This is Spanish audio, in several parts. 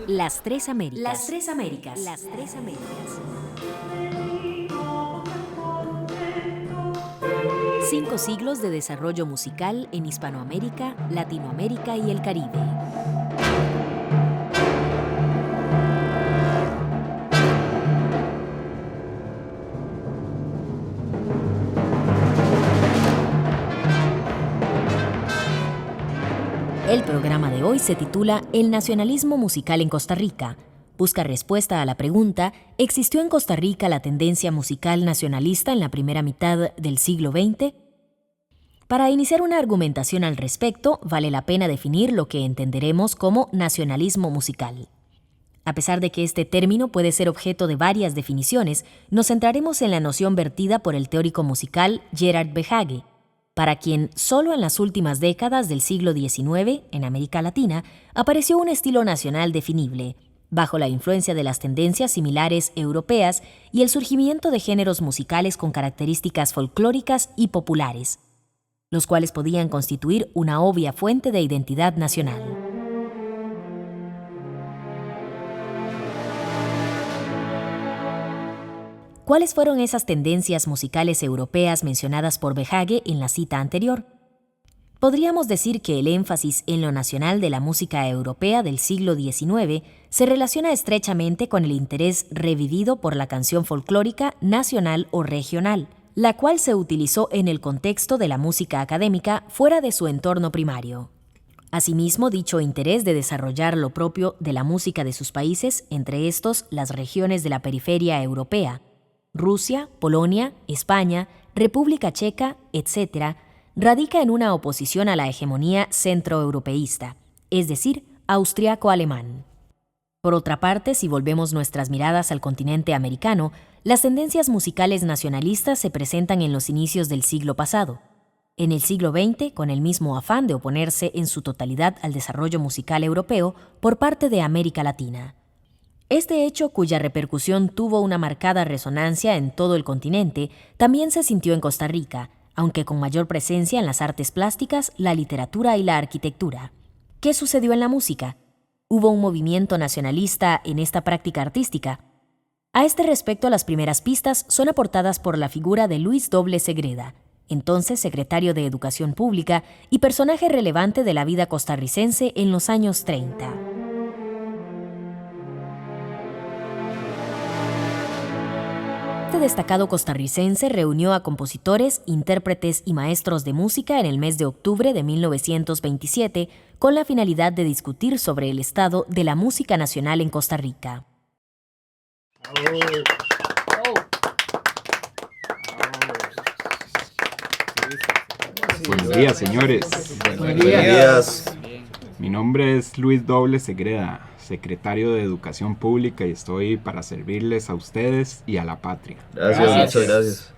Las Tres Américas. Las Tres Américas. Las Tres Américas. 5 siglos de desarrollo musical en Hispanoamérica, Latinoamérica y el Caribe. El programa de hoy se titula El nacionalismo musical en Costa Rica. Busca respuesta a la pregunta: ¿existió en Costa Rica la tendencia musical nacionalista en la primera mitad del siglo XX? Para iniciar una argumentación al respecto, vale la pena definir lo que entenderemos como nacionalismo musical. A pesar de que este término puede ser objeto de varias definiciones, nos centraremos en la noción vertida por el teórico musical Gerard Behage, para quien solo en las últimas décadas del siglo XIX, en América Latina, apareció un estilo nacional definible, bajo la influencia de las tendencias similares europeas y el surgimiento de géneros musicales con características folclóricas y populares, los cuales podían constituir una obvia fuente de identidad nacional. ¿Cuáles fueron esas tendencias musicales europeas mencionadas por Behage en la cita anterior? Podríamos decir que el énfasis en lo nacional de la música europea del siglo XIX se relaciona estrechamente con el interés revivido por la canción folclórica nacional o regional, la cual se utilizó en el contexto de la música académica fuera de su entorno primario. Asimismo, dicho interés de desarrollar lo propio de la música de sus países, entre estos las regiones de la periferia europea, Rusia, Polonia, España, República Checa, etc., radica en una oposición a la hegemonía centroeuropeísta, es decir, austriaco-alemán. Por otra parte, si volvemos nuestras miradas al continente americano, las tendencias musicales nacionalistas se presentan en los inicios del siglo pasado. En el siglo XX, con el mismo afán de oponerse en su totalidad al desarrollo musical europeo por parte de América Latina. Este hecho, cuya repercusión tuvo una marcada resonancia en todo el continente, también se sintió en Costa Rica, aunque con mayor presencia en las artes plásticas, la literatura y la arquitectura. ¿Qué sucedió en la música? ¿Hubo un movimiento nacionalista en esta práctica artística? A este respecto, las primeras pistas son aportadas por la figura de Luis Doble Segreda, entonces secretario de Educación Pública y personaje relevante de la vida costarricense en los años 30. Este destacado costarricense reunió a compositores, intérpretes y maestros de música en el mes de octubre de 1927 con la finalidad de discutir sobre el estado de la música nacional en Costa Rica. Buenos días, señores. Buenos días. Mi nombre es Luis Doble Segreda, secretario de Educación Pública, y estoy para servirles a ustedes y a la patria. Gracias. Muchas gracias.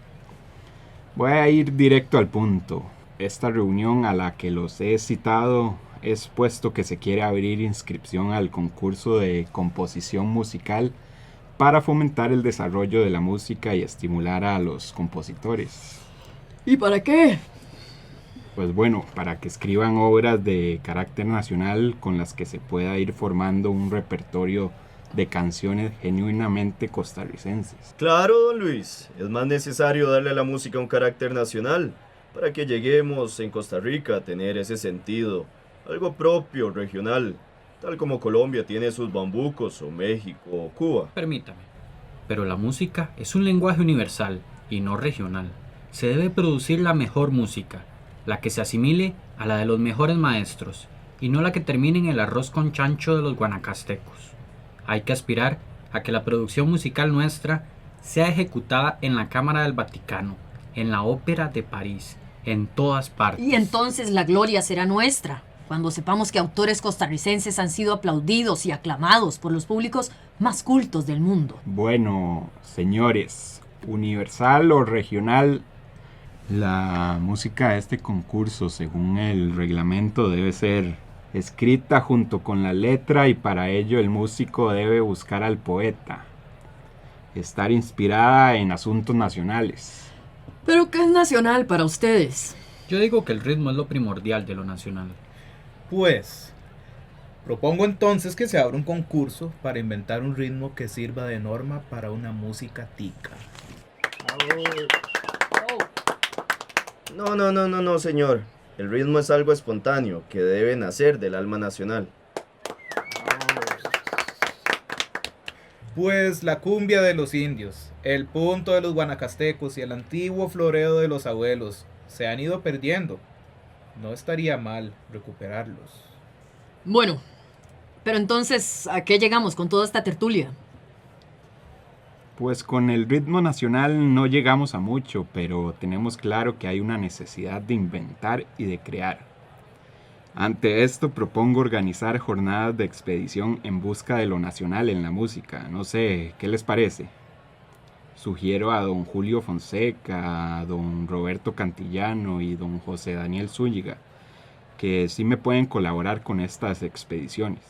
Voy a ir directo al punto. Esta reunión a la que los he citado es puesto que se quiere abrir inscripción al concurso de composición musical para fomentar el desarrollo de la música y estimular a los compositores. ¿Y para qué? Pues bueno, para que escriban obras de carácter nacional con las que se pueda ir formando un repertorio de canciones genuinamente costarricenses. Claro, don Luis, es más necesario darle a la música un carácter nacional para que lleguemos en Costa Rica a tener ese sentido, algo propio, regional, tal como Colombia tiene sus bambucos o México o Cuba. Permítame, pero la música es un lenguaje universal y no regional. Se debe producir la mejor música, la que se asimile a la de los mejores maestros y no la que termine en el arroz con chancho de los guanacastecos. Hay que aspirar a que la producción musical nuestra sea ejecutada en la Cámara del Vaticano, en la Ópera de París, en todas partes. Y entonces la gloria será nuestra, cuando sepamos que autores costarricenses han sido aplaudidos y aclamados por los públicos más cultos del mundo. Bueno, señores, universal o regional, la música de este concurso, según el reglamento, debe ser escrita junto con la letra, y para ello el músico debe buscar al poeta, estar inspirada en asuntos nacionales. ¿Pero qué es nacional para ustedes? Yo digo que el ritmo es lo primordial de lo nacional. Pues, Propongo entonces que se abra un concurso para inventar un ritmo que sirva de norma para una música tica. No, señor. El ritmo es algo espontáneo que debe nacer del alma nacional. Pues la cumbia de los indios, el punto de los guanacastecos y el antiguo floreo de los abuelos se han ido perdiendo. No estaría mal recuperarlos. Bueno, pero entonces, ¿a qué llegamos con toda esta tertulia? Pues con el ritmo nacional no llegamos a mucho, pero tenemos claro que hay una necesidad de inventar y de crear. Ante esto propongo organizar jornadas de expedición en busca de lo nacional en la música. No sé, ¿qué les parece? Sugiero a don Julio Fonseca, a don Roberto Cantillano y don José Daniel Zúñiga, que sí me pueden colaborar con estas expediciones.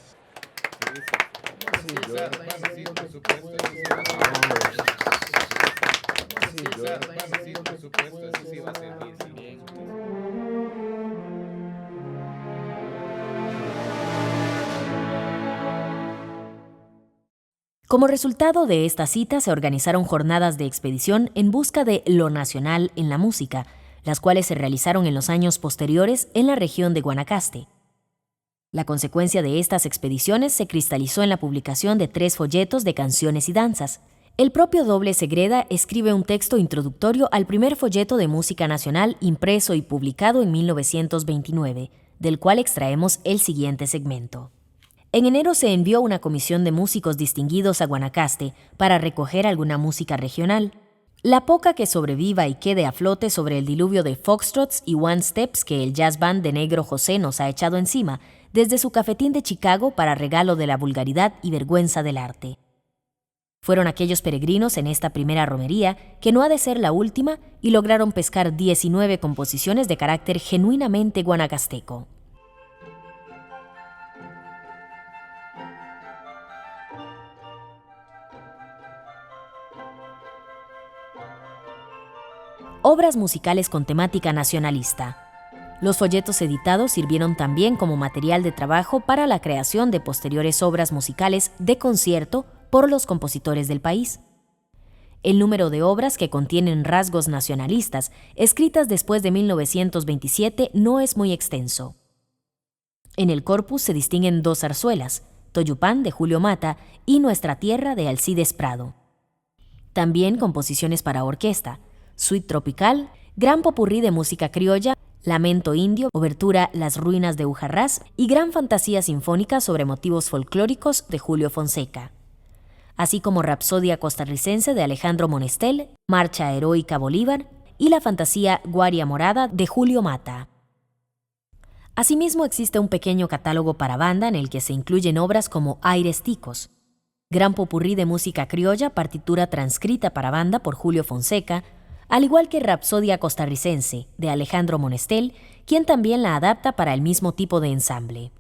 Como resultado de esta cita se organizaron jornadas de expedición en busca de lo nacional en la música, las cuales se realizaron en los años posteriores en la región de Guanacaste. La consecuencia de estas expediciones se cristalizó en la publicación de 3 folletos de canciones y danzas. El propio Doble Segreda escribe un texto introductorio al primer folleto de música nacional impreso y publicado en 1929, del cual extraemos el siguiente segmento. En enero se envió una comisión de músicos distinguidos a Guanacaste para recoger alguna música regional. La poca que sobreviva y quede a flote sobre el diluvio de foxtrots y one-steps que el jazz band de Negro José nos ha echado encima desde su cafetín de Chicago para regalo de la vulgaridad y vergüenza del arte. Fueron aquellos peregrinos en esta primera romería, que no ha de ser la última, y lograron pescar 19 composiciones de carácter genuinamente guanacasteco. Obras musicales con temática nacionalista. Los folletos editados sirvieron también como material de trabajo para la creación de posteriores obras musicales de concierto por los compositores del país. El número de obras que contienen rasgos nacionalistas, escritas después de 1927, no es muy extenso. En el corpus se distinguen 2 zarzuelas, Toyupán de Julio Mata y Nuestra Tierra de Alcides Prado. También composiciones para orquesta, Suite Tropical, gran popurrí de música criolla, Lamento Indio, obertura Las Ruinas de Ujarrás y gran fantasía sinfónica sobre motivos folclóricos de Julio Fonseca, así como Rapsodia costarricense de Alejandro Monestel, Marcha Heroica Bolívar y la fantasía Guaria Morada de Julio Mata. Asimismo existe un pequeño catálogo para banda en el que se incluyen obras como Aires Ticos, gran popurrí de música criolla, partitura transcrita para banda por Julio Fonseca, al igual que Rapsodia costarricense, de Alejandro Monestel, quien también la adapta para el mismo tipo de ensamble.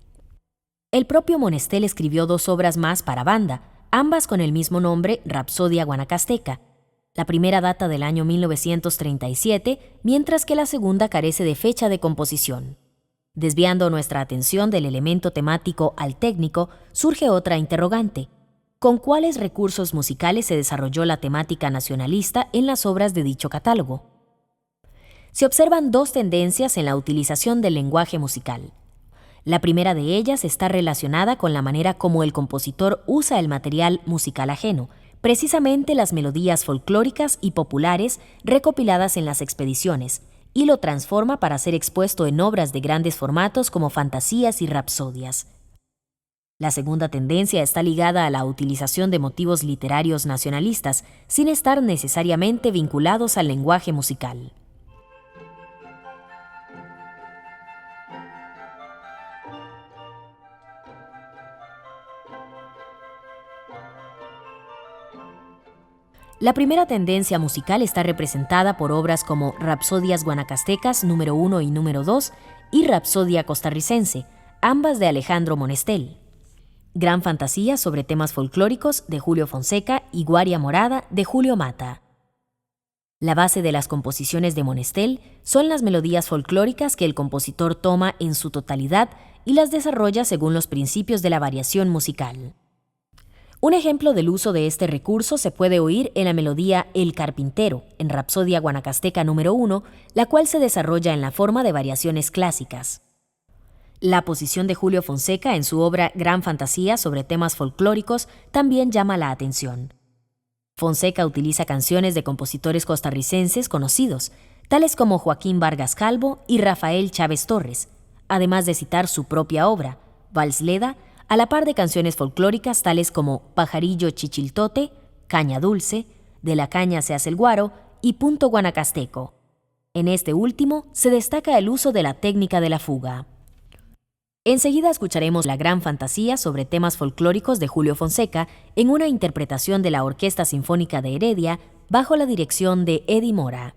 El propio Monestel escribió 2 obras más para banda, ambas con el mismo nombre, Rapsodia guanacasteca. La primera data del año 1937, mientras que la segunda carece de fecha de composición. Desviando nuestra atención del elemento temático al técnico, surge otra interrogante. ¿Con cuáles recursos musicales se desarrolló la temática nacionalista en las obras de dicho catálogo? Se observan 2 tendencias en la utilización del lenguaje musical. La primera de ellas está relacionada con la manera como el compositor usa el material musical ajeno, precisamente las melodías folclóricas y populares recopiladas en las expediciones, y lo transforma para ser expuesto en obras de grandes formatos como fantasías y rapsodias. La segunda tendencia está ligada a la utilización de motivos literarios nacionalistas, sin estar necesariamente vinculados al lenguaje musical. La primera tendencia musical está representada por obras como Rapsodias guanacastecas número 1 y número 2 y Rapsodia costarricense, ambas de Alejandro Monestel. Gran fantasía sobre temas folclóricos de Julio Fonseca y Guaria Morada de Julio Mata. La base de las composiciones de Monestel son las melodías folclóricas que el compositor toma en su totalidad y las desarrolla según los principios de la variación musical. Un ejemplo del uso de este recurso se puede oír en la melodía El Carpintero, en Rapsodia Guanacasteca número 1, la cual se desarrolla en la forma de variaciones clásicas. La posición de Julio Fonseca en su obra Gran Fantasía sobre temas folclóricos también llama la atención. Fonseca utiliza canciones de compositores costarricenses conocidos, tales como Joaquín Vargas Calvo y Rafael Chávez Torres, además de citar su propia obra, Vals Leda, a la par de canciones folclóricas tales como Pajarillo Chichiltote, Caña Dulce, De la caña se hace el guaro y Punto Guanacasteco. En este último se destaca el uso de la técnica de la fuga. Enseguida escucharemos La Gran Fantasía sobre temas folclóricos de Julio Fonseca en una interpretación de la Orquesta Sinfónica de Heredia bajo la dirección de Eddie Mora.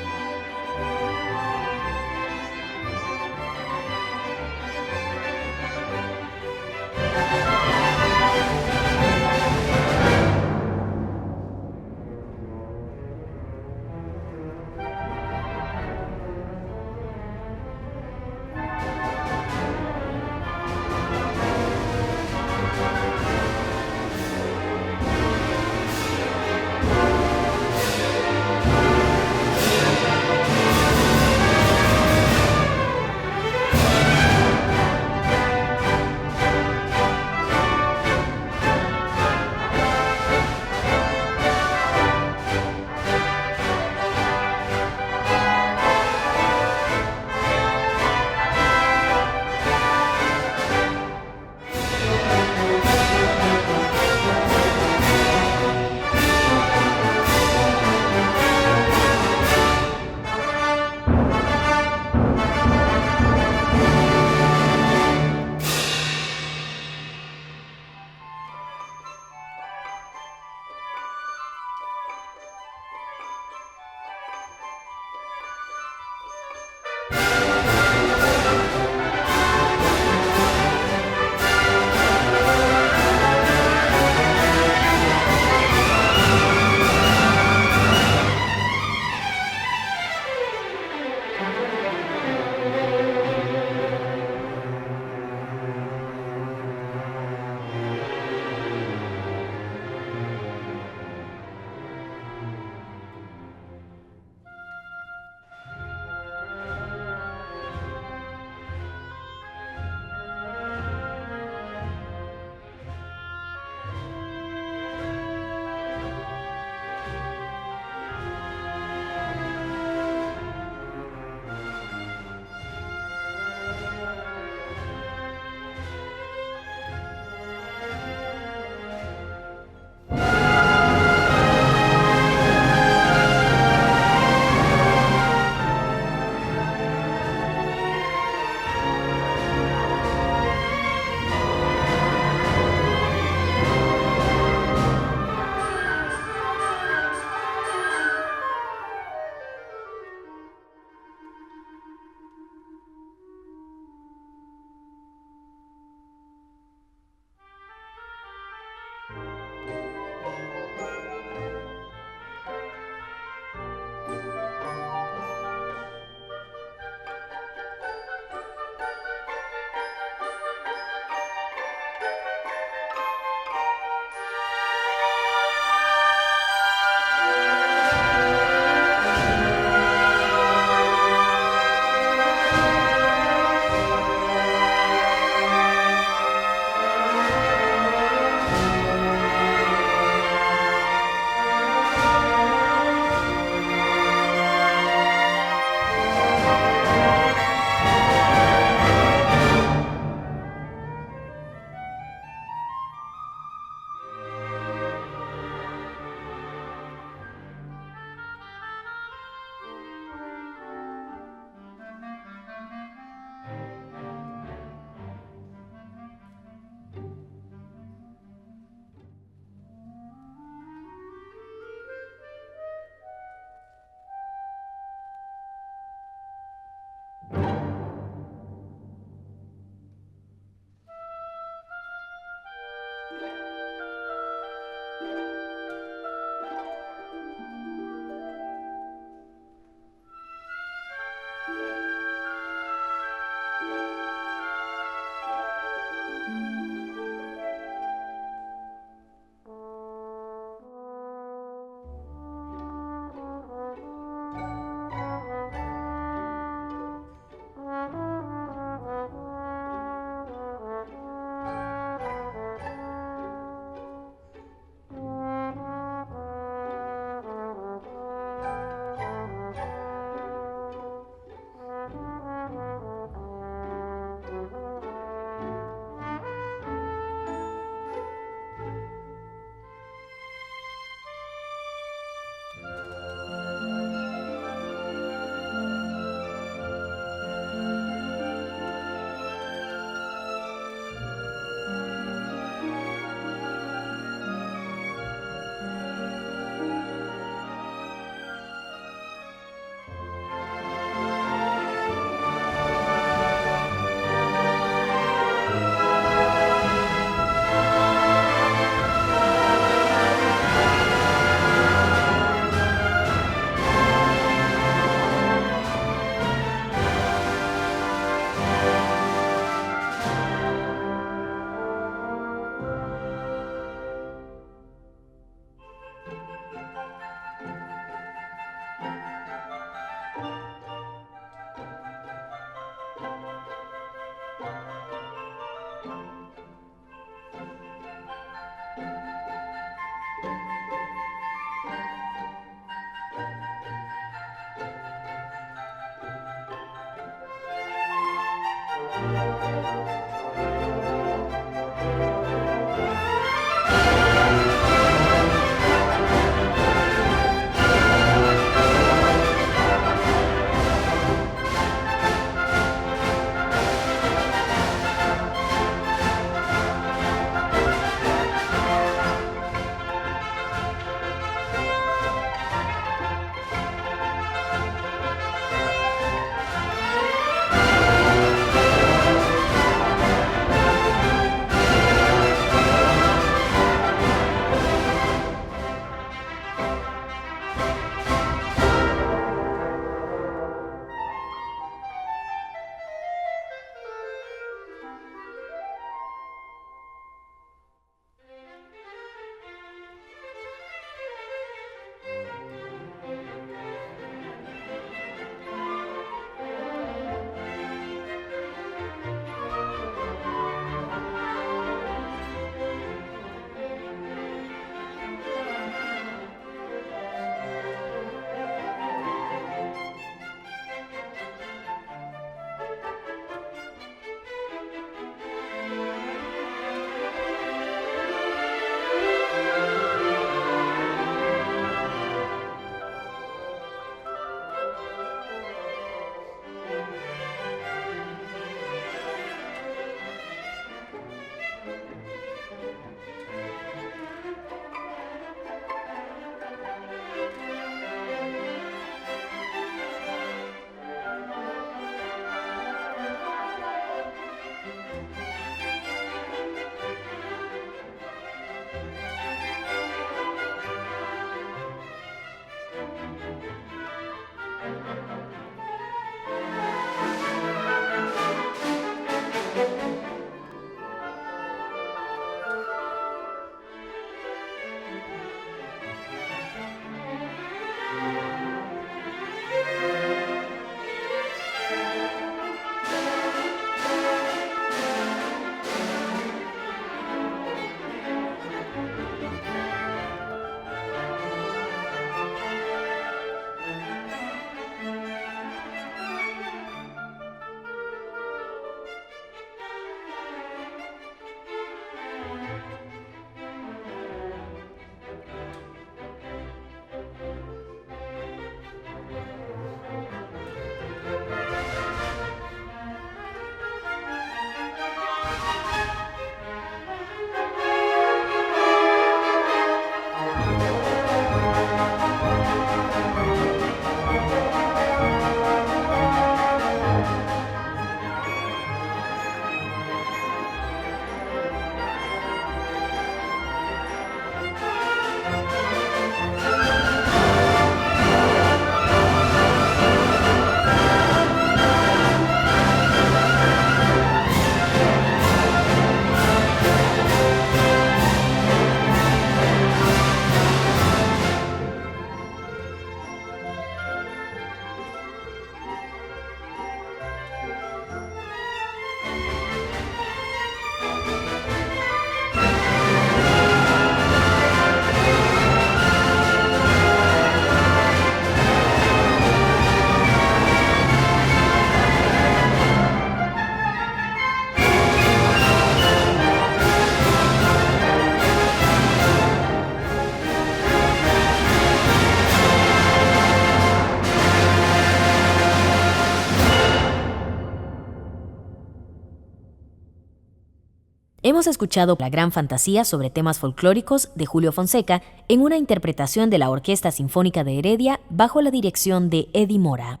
Hemos escuchado La Gran Fantasía sobre temas folclóricos de Julio Fonseca en una interpretación de la Orquesta Sinfónica de Heredia bajo la dirección de Eddie Mora.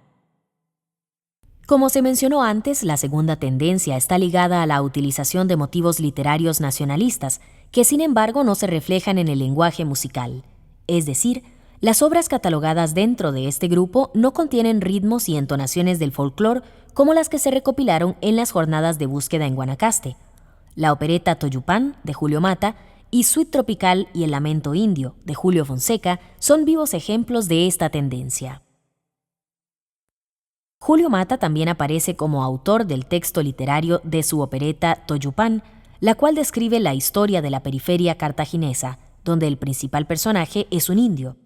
Como se mencionó antes, la segunda tendencia está ligada a la utilización de motivos literarios nacionalistas, que sin embargo no se reflejan en el lenguaje musical. Es decir, las obras catalogadas dentro de este grupo no contienen ritmos y entonaciones del folclore como las que se recopilaron en las jornadas de búsqueda en Guanacaste. La opereta Toyupán, de Julio Mata, y Suite Tropical y El Lamento Indio, de Julio Fonseca, son vivos ejemplos de esta tendencia. Julio Mata también aparece como autor del texto literario de su opereta Toyupán, la cual describe la historia de la periferia cartaginesa, donde el principal personaje es un indio.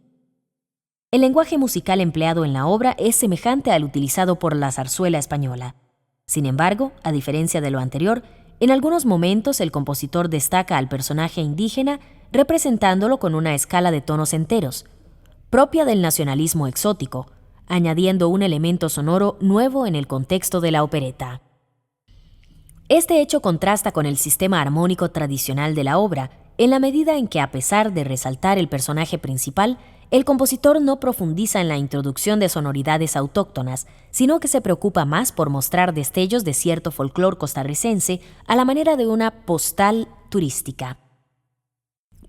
El lenguaje musical empleado en la obra es semejante al utilizado por la zarzuela española. Sin embargo, a diferencia de lo anterior, en algunos momentos el compositor destaca al personaje indígena representándolo con una escala de tonos enteros, propia del nacionalismo exótico, añadiendo un elemento sonoro nuevo en el contexto de la opereta. Este hecho contrasta con el sistema armónico tradicional de la obra, en la medida en que, a pesar de resaltar el personaje principal, el compositor no profundiza en la introducción de sonoridades autóctonas, sino que se preocupa más por mostrar destellos de cierto folclore costarricense a la manera de una postal turística.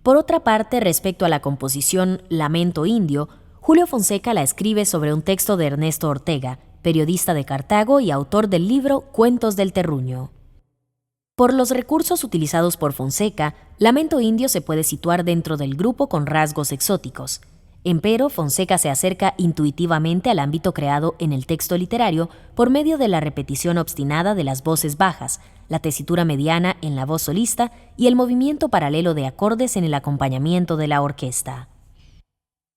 Por otra parte, respecto a la composición Lamento Indio, Julio Fonseca la escribe sobre un texto de Ernesto Ortega, periodista de Cartago y autor del libro Cuentos del Terruño. Por los recursos utilizados por Fonseca, Lamento Indio se puede situar dentro del grupo con rasgos exóticos. Empero, Fonseca se acerca intuitivamente al ámbito creado en el texto literario por medio de la repetición obstinada de las voces bajas, la tesitura mediana en la voz solista y el movimiento paralelo de acordes en el acompañamiento de la orquesta.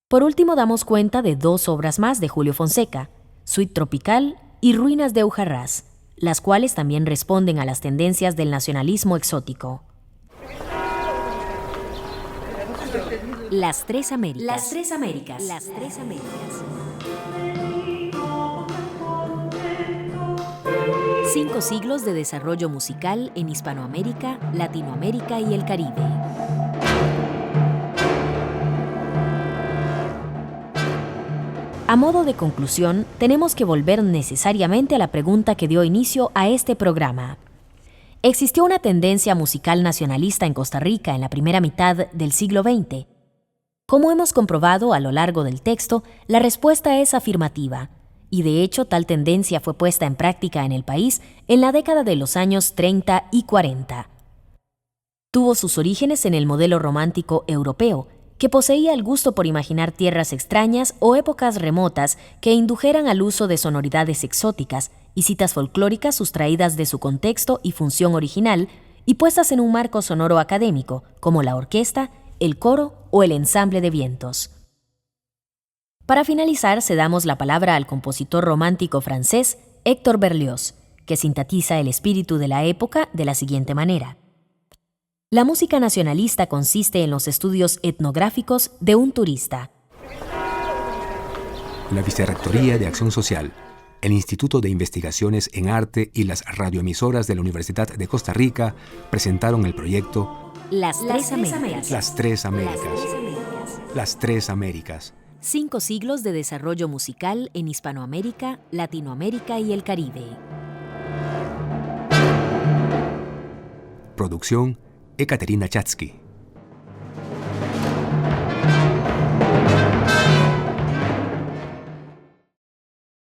Por último, damos cuenta de dos obras más de Julio Fonseca, Suite Tropical y Ruinas de Ujarrás, las cuales también responden a las tendencias del nacionalismo exótico. Las Tres Américas. Las Tres Américas. Las Tres Américas. 5 siglos de desarrollo musical en Hispanoamérica, Latinoamérica y el Caribe. A modo de conclusión, tenemos que volver necesariamente a la pregunta que dio inicio a este programa. ¿Existió una tendencia musical nacionalista en Costa Rica en la primera mitad del siglo XX? Como hemos comprobado a lo largo del texto, la respuesta es afirmativa, y de hecho tal tendencia fue puesta en práctica en el país en la década de los años 30 y 40. Tuvo sus orígenes en el modelo romántico europeo, que poseía el gusto por imaginar tierras extrañas o épocas remotas que indujeran al uso de sonoridades exóticas y citas folclóricas sustraídas de su contexto y función original y puestas en un marco sonoro académico, como la orquesta, el coro o el ensamble de vientos. Para finalizar, cedamos la palabra al compositor romántico francés Héctor Berlioz, que sintetiza el espíritu de la época de la siguiente manera. La música nacionalista consiste en los estudios etnográficos de un turista. La Vicerrectoría de Acción Social, el Instituto de Investigaciones en Arte y las radioemisoras de la Universidad de Costa Rica presentaron el proyecto Las Tres Américas. Las Tres Américas. Las Tres Américas. 5 siglos de desarrollo musical en Hispanoamérica, Latinoamérica y el Caribe. Producción: Ekaterina Chatsky.